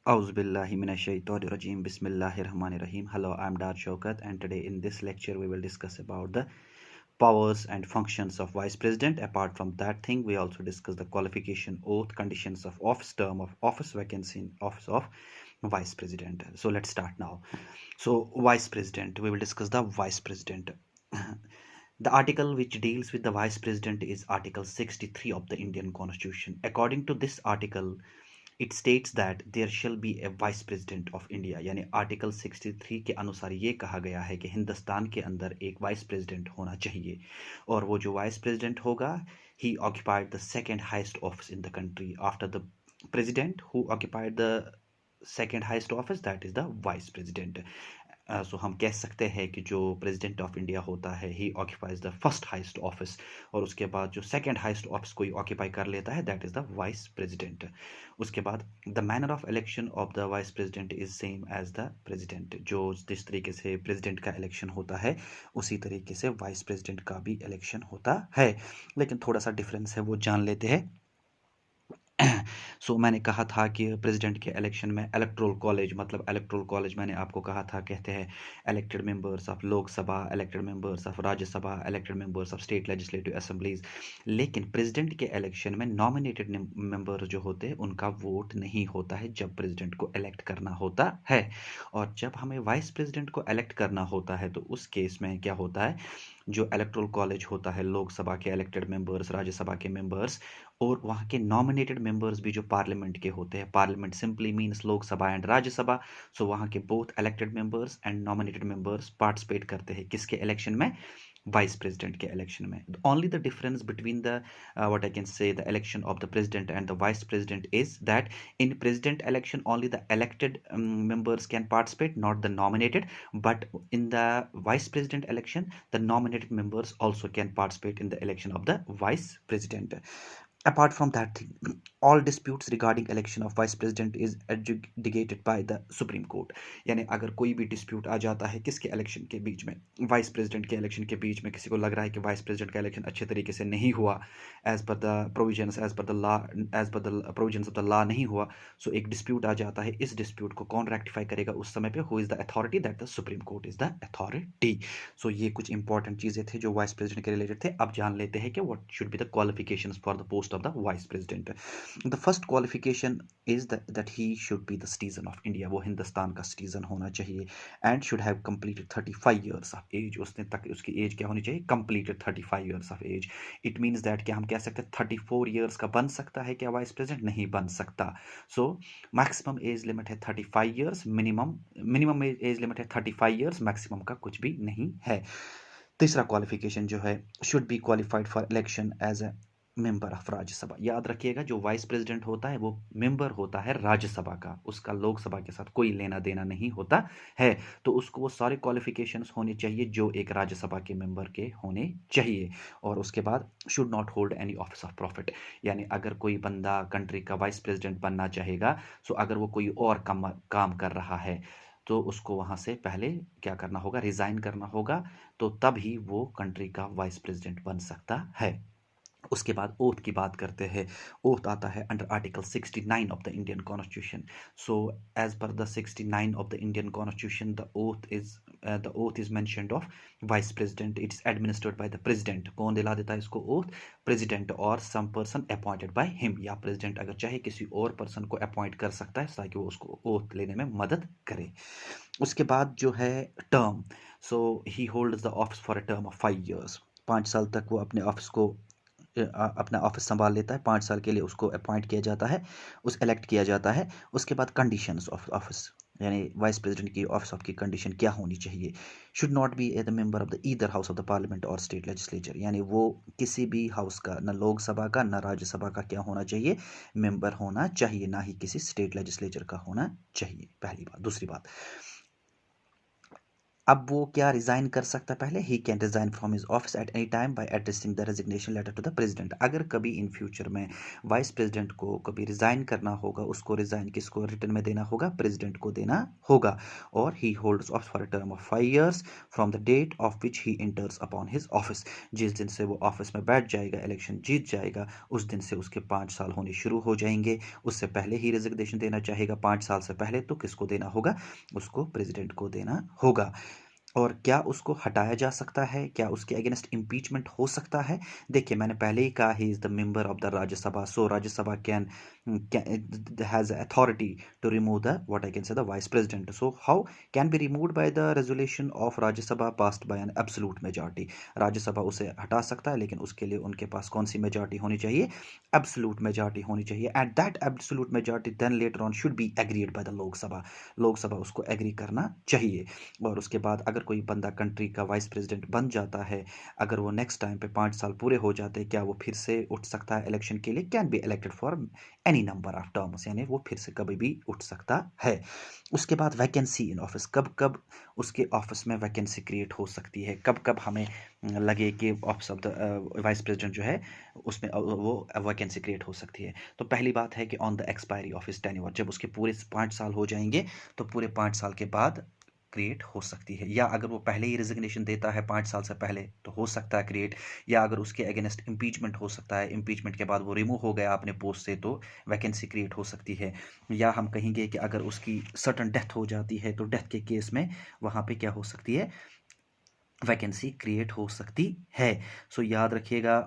Auzubillahiminash-shaytanir-rajim. Bismillahir-rahmanir-rahim. Hello, I'm Dar Shaukat, and today in this lecture we will discuss about the powers and functions of Vice President. Apart from that thing, we also discuss the qualification, oath, conditions of office, term of office, vacancy in office of Vice President. So let's start now. So Vice President, we will discuss the Vice President. The article which deals with the Vice President is Article 63 of the Indian Constitution. According to this article, it states that there shall be a vice president of India, यानी article 63 के अनुसार ये कहा गया है कि हिंदुस्तान के अंदर एक वाइस प्रेसिडेंट होना चाहिए, और वो जो वाइस प्रेसिडेंट होगा, he occupied the second highest office in the country after the president who occupied the second highest office, that is the vice president. So हम कह सकते हैं कि जो प्रेसिडेंट ऑफ इंडिया होता है, he occupies the first highest office, और उसके बाद जो सेकंड हाइस्ट ऑफिस कोई ऑक्यूपाई कर लेता है, that is the vice president. उसके बाद the manner of election of the vice president is same as the president. जो जिस तरीके से प्रेसिडेंट का इलेक्शन होता है, उसी तरीके से वाइस प्रेसिडेंट का भी इलेक्शन होता है, लेकिन थोड़ा सा डिफरेंस है, वो जान लेते हैं. सो मैंने कहा था कि प्रेसिडेंट के इलेक्शन में इलेक्टोरल कॉलेज, मतलब इलेक्टोरल कॉलेज मैंने आपको कहा था, कहते हैं elected members of Lok Sabha, elected members of Rajya Sabha, elected members of state legislative assemblies. लेकिन प्रेसिडेंट के इलेक्शन में नॉमिनेटेड मेंबर जो होते हैं, उनका वोट नहीं होता है जब प्रेसिडेंट को इलेक्ट करना होता है. और जब हमें वाइस प्रेसिडेंट को इलेक्ट करना होता है, तो उस केस में क्या होता है, जो इलेक्टोरल कॉलेज होता है, लोकसभा के इलेक्टेड मेंबर्स, राज्यसभा के मेंबर्स, और वहाँ के नॉमिनेटेड मेंबर्स भी जो पार्लियामेंट के होते हैं, parliament simply means Lok Sabha and Rajya Sabha. So वहाँ के both elected members and nominated members participate करते हैं किसके इलेक्शन में, वाइस प्रेसिडेंट के इलेक्शन में. Only the difference between the what I can say the election of the president and the vice president is that in president election only the elected members can participate, not the nominated. But in the vice president election, the nominated members also can participate in the election of the vice president. Apart from that thing, all disputes regarding election of vice president is adjudicated by the supreme court. यानी अगर कोई भी dispute आ जाता है किसके election के बीच में, vice president के इलेक्शन के बीच में, किसी को लग रहा है कि वाइस प्रेसिडेंट का इलेक्शन अच्छे तरीके से नहीं हुआ, as per the provisions, as per the law, as per the provisions of the law नहीं हुआ, सो एक डिस्प्यूट आ जाता है. इस डिस्प्यूट को कौन रेक्टिफाई करेगा उस समय पे, who is the authority, that the supreme court is the authority. So ये कुछ इंपॉर्टेंट चीजें थे जो वाइस प्रेसिडेंट के रिलेटेड थे. अब जान लेते हैं कि what should be the qualifications for the post of the vice president. The first qualification is that he should be the citizen of India. वो हिंदुस्तान का citizen होना चाहिए, and should have completed 35 years of age. उसने तक उसकी as क्या होनी चाहिए, completed 35 years of age. It means that क्या हम कह सकते हैं 34 years का बन सकता है क्या वाइस प्रेसिडेंट, नहीं बन सकता. So maximum एज लिमिट है 35 years, मिनिमम एज लिमिट है 35 years, मैक्सिमम का कुछ भी नहीं है. तीसरा क्वालिफिकेशन जो है, should be qualified for election as a member of Rajya Sabha. याद रखिएगा, जो वाइस प्रेसिडेंट होता है वो मेंबर होता है राज्यसभा का, उसका लोकसभा के साथ कोई लेना देना नहीं होता है. तो उसको वो सारे क्वालिफिकेशंस होने चाहिए जो एक राज्यसभा के मेंबर के होने चाहिए. और उसके बाद should not hold any office of profit, यानी अगर कोई बंदा कंट्री का वाइस प्रेसिडेंट बनना चाहेगा, सो अगर वो कोई और काम कर रहा है, तो उसको वहाँ से पहले क्या करना होगा, रिज़ाइन करना होगा, तो तभी वो कंट्री का वाइस प्रेसिडेंट बन सकता है. उसके बाद ओथ की बात करते हैं. ओथ आता है under article 69 of the Indian constitution. So as per the 69 of the Indian constitution, the oath is mentioned of vice president. It is administered by the president. कौन दिला देता है इसको ओथ, प्रेसिडेंट और some person appointed by him. या president अगर चाहे किसी और पर्सन को अपॉइंट कर सकता है ताकि वो उसको ओथ लेने में मदद करे. उसके बाद जो है term, so he holds the office for a term of 5 years. 5 साल तक वो अपने ऑफिस को अपना ऑफिस संभाल लेता है. 5 साल के लिए उसको अपॉइंट किया जाता है, उस इलेक्ट किया जाता है. उसके बाद कंडीशंस ऑफ ऑफिस, यानी वाइस प्रेसिडेंट की ऑफिस ऑफ की कंडीशन क्या होनी चाहिए. Should not be the member of the either house of the parliament और स्टेट लेजिस्लेचर, यानी वो किसी भी हाउस का, न लोकसभा का न राज्यसभा का क्या होना चाहिए, मेंबर होना चाहिए, ना ही किसी स्टेट लेजिस्लेचर का होना चाहिए. पहली बात. दूसरी बात, अब वो क्या रिज़ाइन कर सकता है पहले? He can resign from his office at any time by addressing the resignation letter to the president. अगर कभी इन फ्यूचर में वाइस प्रेसिडेंट को कभी रिज़ाइन करना होगा, उसको रिज़ाइन किसको रिटर्न में देना होगा? प्रेसिडेंट को देना होगा। और he holds office for a term of 5 years from the date of which he enters upon his office. जिस दिन से वो ऑफिस में बैठ जाएगा, इलेक्शन जीत जाएगा, उस दिन से उसके 5 साल होने शुरू हो जाएंगे। उससे पहले ही रेजिग्नेशन देना चाहेगा 5 साल से पहले, तो किसको देना होगा? उसको प्रेसिडेंट को देना होगा। और क्या उसको हटाया जा सकता है? क्या उसके अगेंस्ट इम्पीचमेंट हो सकता है? देखिए, मैंने पहले ही कहा he is the member of the Rajya Sabha, so Rajya Sabha can has authority to remove the what I can say the vice president. So how can be removed by the resolution of Rajya Sabha passed by an absolute majority. राज्यसभा उसे हटा सकता है, लेकिन उसके लिए उनके पास कौन सी मेजॉरिटी होनी चाहिए? एब्सोल्यूट मेजॉरिटी होनी चाहिए। At that absolute majority then later on should be agreed by the Lok Sabha. Lok Sabha उसको एग्री करना चाहिए। और उसके बाद अगर कोई बंदा कंट्री का वाइस प्रेसिडेंट बन जाता है, अगर वो नेक्स्ट टाइम पे 5 साल पूरे हो जाते हैं, क्या वो फिर से उठ सकता है इलेक्शन के लिए? Can be elected for any number of terms, यानी वो फिर से कभी भी उठ सकता है। उसके बाद वैकेंसी इन ऑफिस, कब कब उसके ऑफिस में वैकेंसी क्रिएट हो सकती है, कब कब हमें लगे कि office of the vice president जो है उसमें वो वैकेंसी क्रिएट हो सकती है। तो पहली बात है कि on the expiry of his tenure, जब उसके पूरे 5 साल हो जाएंगे, तो पूरे 5 साल के बाद क्रिएट हो सकती है। या अगर वो पहले ही रेजिग्नेशन देता है 5 साल से पहले, तो हो सकता है क्रिएट। या अगर उसके अगेंस्ट इम्पीचमेंट हो सकता है, इम्पीचमेंट के बाद वो रिमूव हो गया अपने पोस्ट से, तो वैकेंसी क्रिएट हो सकती है। या हम कहेंगे कि अगर उसकी सर्टन डेथ हो जाती है, तो डेथ के केस में वहाँ पे क्या हो सकती है? वैकेंसी क्रिएट हो सकती है। सो याद रखिएगा,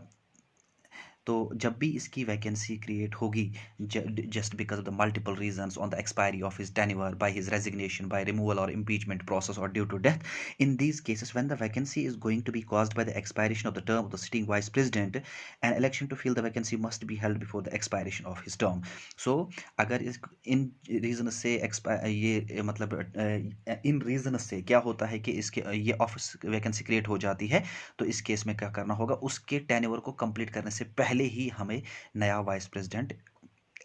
तो जब भी इसकी वैकेंसी क्रिएट होगी, just because of the multiple reasons on the expiry of his tenure, by his resignation, by removal और impeachment process, or due to death, in these cases when the vacancy is going to be caused by the expiration of the term of the sitting vice president, an election to fill the vacancy must be held before the expiration of his term. So अगर इस इन reason से ये मतलब इन reason से क्या होता है कि इसके ये ऑफिस वैकेंसी क्रिएट हो जाती है, तो इस केस में क्या करना होगा? उसके टेन्योर को कंप्लीट करने से पहले ही हमें नया वाइस प्रेसिडेंट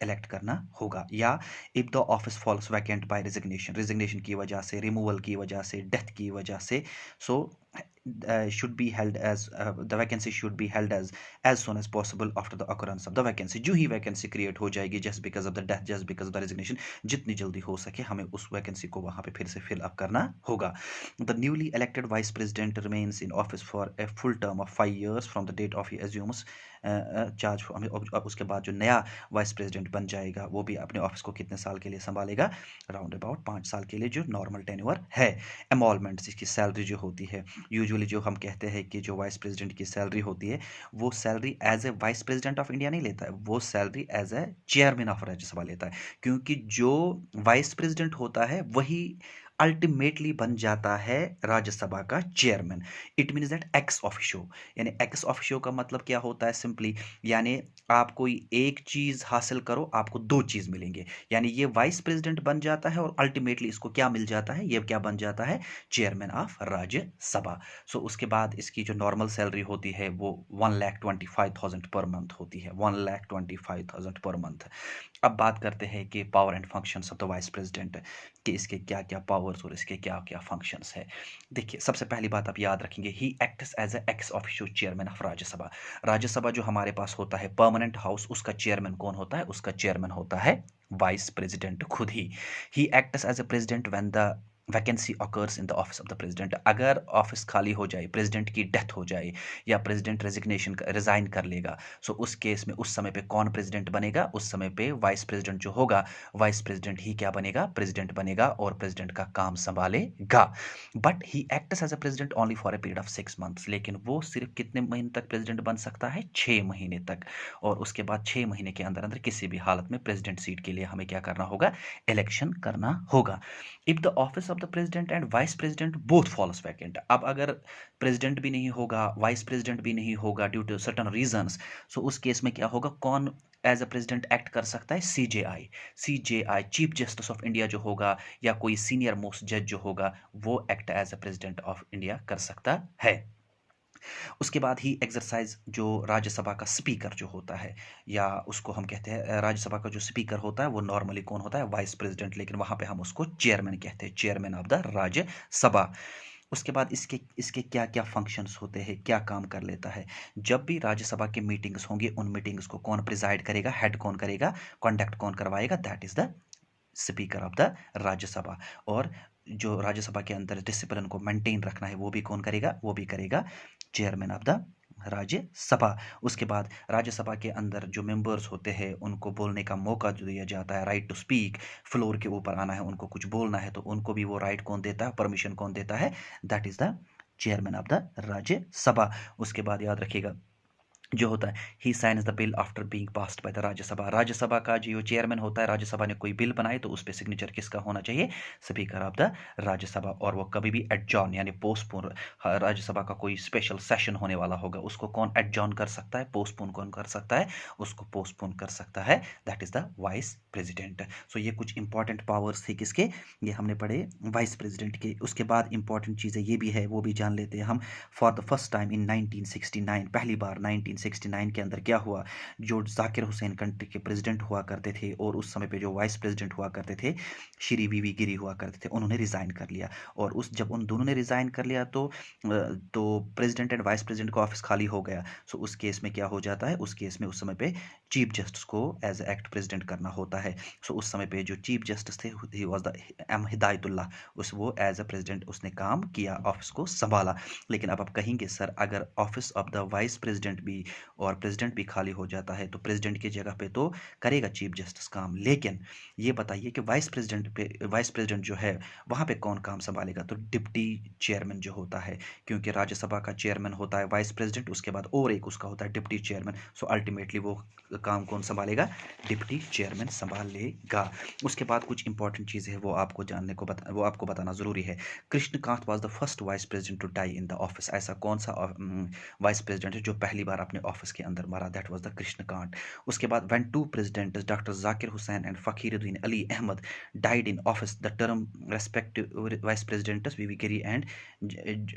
इलेक्ट करना होगा। या if the office falls vacant by resignation, resignation की वजह से, रिमूवल की वजह से, डेथ की वजह से, सो should be held as the vacancy should be held as soon as possible after the occurrence of the vacancy। जो ही वैकेंसी क्रिएट हो जाएगी just because of the death, just because of the resignation, जितनी जल्दी हो सके हमें उस vacancy को वहां पे फिर से फिल अप करना होगा। The newly elected vice president remains in office for a full term of 5 years from the date of he assumes charge. उसके बाद जो नया वाइस प्रेसिडेंट बन जाएगा, वो भी अपने ऑफिस को कितने साल के लिए संभालेगा? राउंड अबाउट 5 साल के लिए, जो नॉर्मल टेन्योर है। एमॉलमेंट, इसकी सैलरी जो होती है, यूजुअली जो हम कहते हैं कि जो वाइस प्रेसिडेंट की सैलरी होती है, वो salary as a vice president of India नहीं लेता है, वो salary as a chairman of Rajya Sabha लेता है। क्योंकि जो वाइस प्रेसिडेंट होता है वही अल्टीमेटली बन जाता है राज्यसभा का chairman. It means that ex officio, यानी एक्स ऑफिशियो का मतलब क्या होता है? सिंपली यानी आप कोई एक चीज हासिल करो, आपको 2 चीज मिलेंगे। यानी ये वाइस प्रेसिडेंट बन जाता है और अल्टीमेटली इसको क्या मिल जाता है? ये क्या बन जाता है? Chairman of Rajya Sabha. सो उसके बाद इसकी जो नॉर्मल सैलरी होती है वो 1,25,000 पर मंथ होती है, 1,25,000 पर मंथ। अब बात करते हैं कि power and functions of the vice president, कि इसके क्या क्या पावर्स और इसके क्या क्या फंक्शंस है। देखिए, सबसे पहली बात आप याद रखेंगे, he acts as a ex officio chairman of Rajya Sabha. Rajya Sabha जो हमारे पास होता है परमानेंट हाउस, उसका चेयरमैन कौन होता है? उसका चेयरमैन होता है वाइस प्रेसिडेंट खुद ही acts as a president when the vacancy occurs in the office of the president. अगर ऑफिस खाली हो जाए, प्रेसिडेंट की डेथ हो जाए, या प्रेसिडेंट रेजिग्नेशन रिजाइन कर लेगा, सो उस केस में उस समय पे कौन प्रेसिडेंट बनेगा? उस समय पे वाइस प्रेसिडेंट जो होगा, वाइस प्रेसिडेंट ही क्या बनेगा? प्रेसिडेंट बनेगा और प्रेसिडेंट का काम संभालेगा। But he acts as a president only for a period of 6 months. लेकिन वो सिर्फ कितने महीने तक प्रेसिडेंट बन सकता है? 6 महीने तक। और उसके बाद 6 महीने के अंदर अंदर किसी भी हालत में प्रेसिडेंट सीट के लिए हमें क्या करना होगा? इलेक्शन करना होगा। If the office of the president and vice president both falls vacant, अब अगर प्रेसिडेंट भी नहीं होगा, वाइस प्रेसिडेंट भी नहीं होगा ड्यू टू सर्टन रीजंस, सो उस केस में क्या होगा? कौन एज अ प्रेसिडेंट एक्ट कर सकता है? CJI. CJI chief justice of India जो होगा, या कोई सीनियर मोस्ट जज जो होगा, वो act as a president of India कर सकता है। उसके बाद ही एक्सरसाइज जो राज्यसभा का स्पीकर जो होता है, या उसको हम कहते हैं राज्यसभा का जो स्पीकर होता है, वो नॉर्मली कौन होता है? वाइस प्रेसिडेंट, लेकिन वहां पे हम उसको चेयरमैन कहते हैं, चेयरमैन ऑफ द राज्यसभा। उसके बाद इसके इसके क्या क्या फंक्शंस होते हैं, क्या काम कर लेता है। जब भी राज्यसभा के मीटिंग्स होंगे, उन मीटिंग्स को कौन प्रिजाइड करेगा, हेड कौन करेगा, कंडक्ट कौन करवाएगा, that is the speaker of the Rajya Sabha. और जो राज्यसभा के अंदर डिसिप्लिन को मेंटेन रखना है वो भी कौन करेगा, वो भी करेगा चेयरमैन ऑफ द राज्यसभा। उसके बाद राज्यसभा के अंदर जो मेंबर्स होते हैं उनको बोलने का मौका जो दिया जाता है, राइट टू स्पीक, फ्लोर के ऊपर आना है, उनको कुछ बोलना है, तो उनको भी वो राइट कौन देता है, परमिशन कौन देता है, that is the chairman of the Rajya Sabha. उसके बाद याद रखिएगा जो होता है, he signs the bill after being passed by the Rajya Sabha. Rajya Sabha का जो चेयरमैन होता है, राज्यसभा ने कोई बिल बनाए तो उस पर सिग्नेचर किसका होना चाहिए, स्पीकर ऑफ द राज्यसभा। और वो कभी भी एडजॉर्न यानी पोस्टपोन, राज्यसभा का कोई स्पेशल सेशन होने वाला होगा उसको कौन एडजॉर्न कर सकता है, पोस्टपोन कौन कर सकता है, उसको पोस्टपोन कर सकता है, that is the vice president. So ये कुछ इंपॉर्टेंट पावर्स थे किसके, ये हमने पढ़े वाइस प्रेसिडेंट के। उसके बाद इंपॉर्टेंट चीज़ें ये भी है, वो भी जान लेते हैं हम। For the first time in 1969, पहली बार 1969 के अंदर क्या हुआ, जो जाकिर हुसैन कंट्री के प्रेसिडेंट हुआ करते थे और उस समय पे जो वाइस प्रेसिडेंट हुआ करते थे श्री वीवी गिरी हुआ करते थे, उन्होंने रिज़ाइन कर लिया। और उस जब उन दोनों ने रिज़ाइन कर लिया तो प्रेसिडेंट एंड वाइस प्रेसिडेंट का ऑफिस खाली हो गया। सो उस केस में क्या हो जाता है, उस केस में उस समय पे चीफ जस्टिस को एज एक्ट प्रेसिडेंट करना होता है। सो उस समय पे जो चीफ जस्टिस थे, he was the M Hidayatullah, उस वो एज अ प्रेसिडेंट उसने काम किया, ऑफिस को संभाला। लेकिन अब आप कहेंगे सर अगर office of the vice president भी और प्रेसिडेंट भी खाली हो जाता है तो प्रेसिडेंट की जगह पे तो करेगा चीफ जस्टिस काम, लेकिन ये बताइए कि वाइस प्रेसिडेंट जो है वहाँ पे कौन काम संभालेगा, तो डिप्टी चेयरमैन जो होता है, क्योंकि राज्यसभा का चेयरमैन होता है वाइस प्रेसिडेंट, उसके बाद और एक उसका होता है डिप्टी चेयरमैन। सो अल्टीमेटली वो काम कौन संभालेगा, डिप्टी चेयरमैन संभाल लेगा। उसके बाद कुछ इंपॉर्टेंट चीज़ें हैं वो आपको बताना ज़रूरी है। Krishnakant was the first vice president to die in the office. ऐसा कौन सा वाइस प्रेसिडेंट है जो पहली बार अपने ऑफिस के अंदर मरा, दैट वाज द कृष्णकांत। उसके बाद when two presidents doctor Zakir Hussain and Fakhruddin Ali Ahmed died in office the term respective vice presidents VV Giri and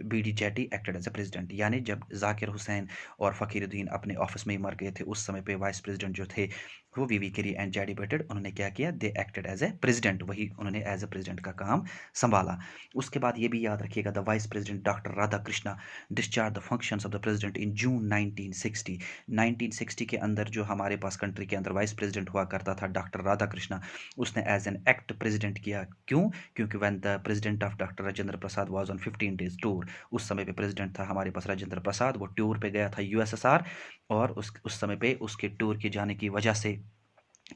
BD Jatti acted as a president. यानी जब जाकिर हुसैन और फकीरुद्दीन अपने ऑफिस में ही मर गए थे उस समय पे वाइस प्रेसिडेंट जो थे वो वीवी गिरी एंड जेडी बेटेड, उन्होंने क्या किया, they acted as a president, वही उन्होंने एज ए प्रेसिडेंट का काम संभाला। उसके बाद ये भी याद रखिएगा, the vice president doctor Radha Krishna discharge the functions of the president in June 1960। 1960 के अंदर जो हमारे पास कंट्री के अंदर वाइस प्रेसिडेंट हुआ करता था डॉक्टर राधा कृष्णा, उसने एज एन एक्ट प्रेसिडेंट किया। क्यों, क्योंकि when the president of doctor Rajendra Prasad was on 15 days tour, उस समय पे प्रेसिडेंट था हमारे पास राजेंद्र प्रसाद, वो टूर पे गया था यूएसएसआर, और उस समय पे उसके टूर के जाने की वजह से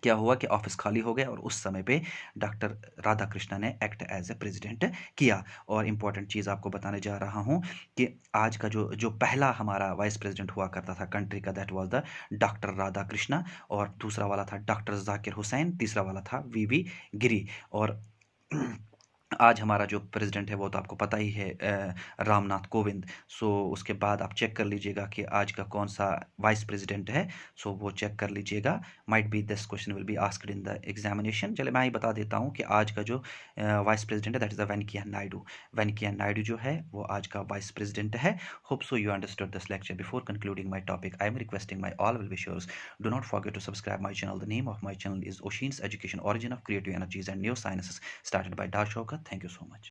क्या हुआ कि ऑफिस खाली हो गया और उस समय पे डॉक्टर राधा कृष्णा ने एक्ट एज ए प्रेसिडेंट किया। और इम्पॉर्टेंट चीज़ आपको बताने जा रहा हूँ कि आज का जो जो पहला हमारा वाइस प्रेसिडेंट हुआ करता था कंट्री का, that was the doctor Radha Krishna, और दूसरा वाला था डॉक्टर जाकिर हुसैन, तीसरा वाला था वीवी गिरी। और आज हमारा जो प्रेसिडेंट है वो तो आपको पता ही है, रामनाथ कोविंद। सो उसके बाद आप चेक कर लीजिएगा कि आज का कौन सा वाइस प्रेसिडेंट है, सो वो चेक कर लीजिएगा, might be this question will be asked in the examination. चलिए मैं ही बता देता हूँ कि आज का जो वाइस प्रेसिडेंट है that is the Venkaiah Naidu. Venkaiah Naidu जो है वो आज का वाइस प्रेसिडेंट है। Hope so you understood this lecture. Before concluding my topic I am requesting my all well wishers, do not forget to subscribe my channel. The name of my channel is Oshin's Education, Origin of Creative Energies and New Sciences, started by Dar Shaukat. Thank you so much.